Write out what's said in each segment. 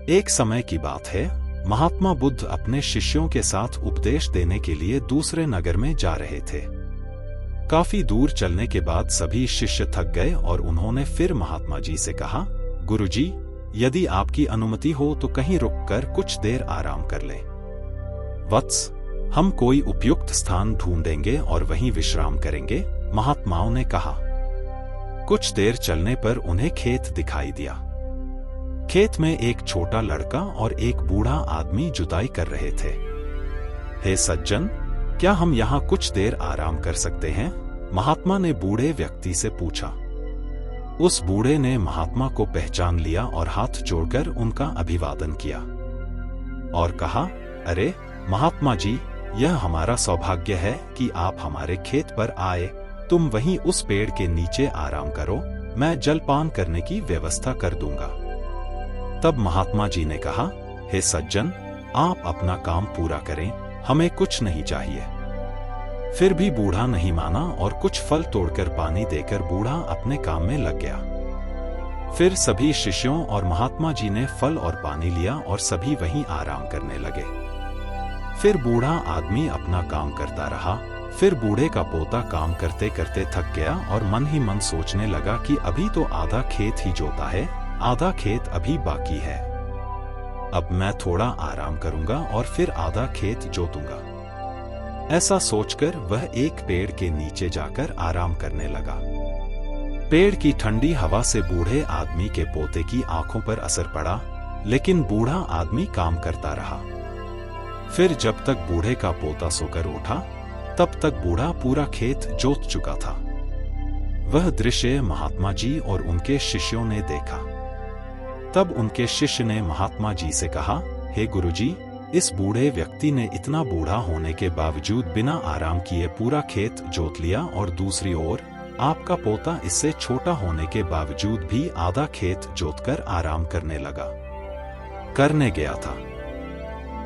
एक समय की बात है, महात्मा बुद्ध अपने शिष्यों के साथ उपदेश देने के लिए दूसरे नगर में जा रहे थे। काफी दूर चलने के बाद सभी शिष्य थक गए और उन्होंने फिर महात्मा जी से कहा, गुरुजी, यदि आपकी अनुमति हो तो कहीं रुककर कुछ देर आराम कर लें। वत्स, हम कोई उपयुक्त स्थान ढूंढेंगे और वहीं विश्राम करेंगे, महात्माओं ने कहा। कुछ देर चलने पर उन्हें खेत दिखाई दिया। खेत में एक छोटा लड़का और एक बूढ़ा आदमी जुताई कर रहे थे। हे सज्जन, क्या हम यहाँ कुछ देर आराम कर सकते हैं? महात्मा ने बूढ़े व्यक्ति से पूछा। उस बूढ़े ने महात्मा को पहचान लिया और हाथ जोड़कर उनका अभिवादन किया और कहा, अरे महात्मा जी, यह हमारा सौभाग्य है कि आप हमारे खेत पर आए। तुम वहीं उस पेड़ के नीचे आराम करो, मैं जलपान करने की व्यवस्था कर दूंगा। तब महात्मा जी ने कहा, हे सज्जन, आप अपना काम पूरा करें, हमें कुछ नहीं चाहिए। फिर भी बूढ़ा नहीं माना और कुछ फल तोड़कर पानी देकर बूढ़ा अपने काम में लग गया। फिर सभी शिष्यों और महात्मा जी ने फल और पानी लिया और सभी वहीं आराम करने लगे। फिर बूढ़ा आदमी अपना काम करता रहा। फिर बूढ़े का पोता काम करते करते थक गया और मन ही मन सोचने लगा कि अभी तो आधा खेत ही जोता है, आधा खेत अभी बाकी है। अब मैं थोड़ा आराम करूंगा और फिर आधा खेत जोतूंगा। ऐसा सोचकर वह एक पेड़ के नीचे जाकर आराम करने लगा। पेड़ की ठंडी हवा से बूढ़े आदमी के पोते की आंखों पर असर पड़ा, लेकिन बूढ़ा आदमी काम करता रहा। फिर जब तक बूढ़े का पोता सोकर उठा, तब तक बूढ़ा पूरा खेत जोत चुका था। वह दृश्य महात्मा जी और उनके शिष्यों ने देखा। तब उनके शिष्य ने महात्मा जी से कहा, हे गुरुजी, इस बूढ़े व्यक्ति ने इतना बूढ़ा होने के बावजूद बिना आराम किए पूरा खेत जोत लिया और दूसरी ओर आपका पोता इससे छोटा होने के बावजूद भी आधा खेत जोतकर आराम करने गया था।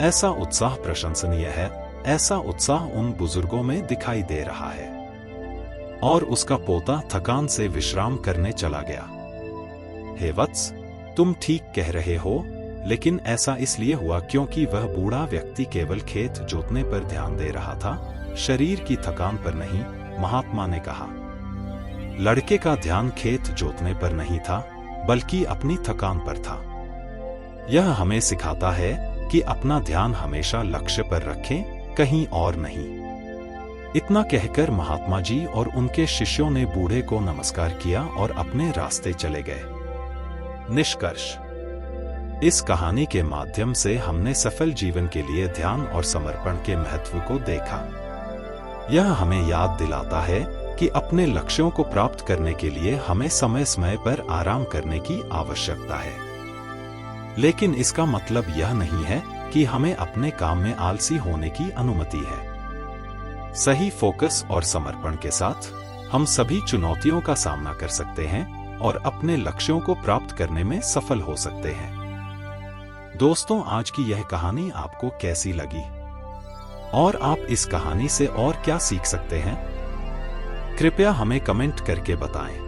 ऐसा उत्साह प्रशंसनीय है। ऐसा उत्साह उन बुजुर्गों में दिखाई दे रहा है। और उसका पोता थकान से विश्राम करने चला गया। हे वत्स, तुम ठीक कह रहे हो, लेकिन ऐसा इसलिए हुआ क्योंकि वह बूढ़ा व्यक्ति केवल खेत जोतने पर ध्यान दे रहा था, शरीर की थकान पर नहीं, महात्मा ने कहा। लड़के का ध्यान खेत जोतने पर नहीं था, बल्कि अपनी थकान पर था। यह हमें सिखाता है कि अपना ध्यान हमेशा लक्ष्य पर रखें, कहीं और नहीं। इतना कहकर महात्मा जी और उनके शिष्यों ने बूढ़े को नमस्कार किया और अपने रास्ते चले गए। निष्कर्ष: इस कहानी के माध्यम से हमने सफल जीवन के लिए ध्यान और समर्पण के महत्व को देखा। यह हमें याद दिलाता है कि अपने लक्ष्यों को प्राप्त करने के लिए हमें समय समय पर आराम करने की आवश्यकता है। लेकिन इसका मतलब यह नहीं है कि हमें अपने काम में आलसी होने की अनुमति है। सही फोकस और समर्पण के साथ हम सभी चुनौतियों का सामना कर सकते हैं और अपने लक्ष्यों को प्राप्त करने में सफल हो सकते हैं। दोस्तों, आज की यह कहानी आपको कैसी लगी और आप इस कहानी से और क्या सीख सकते हैं? कृपया हमें कमेंट करके बताएं।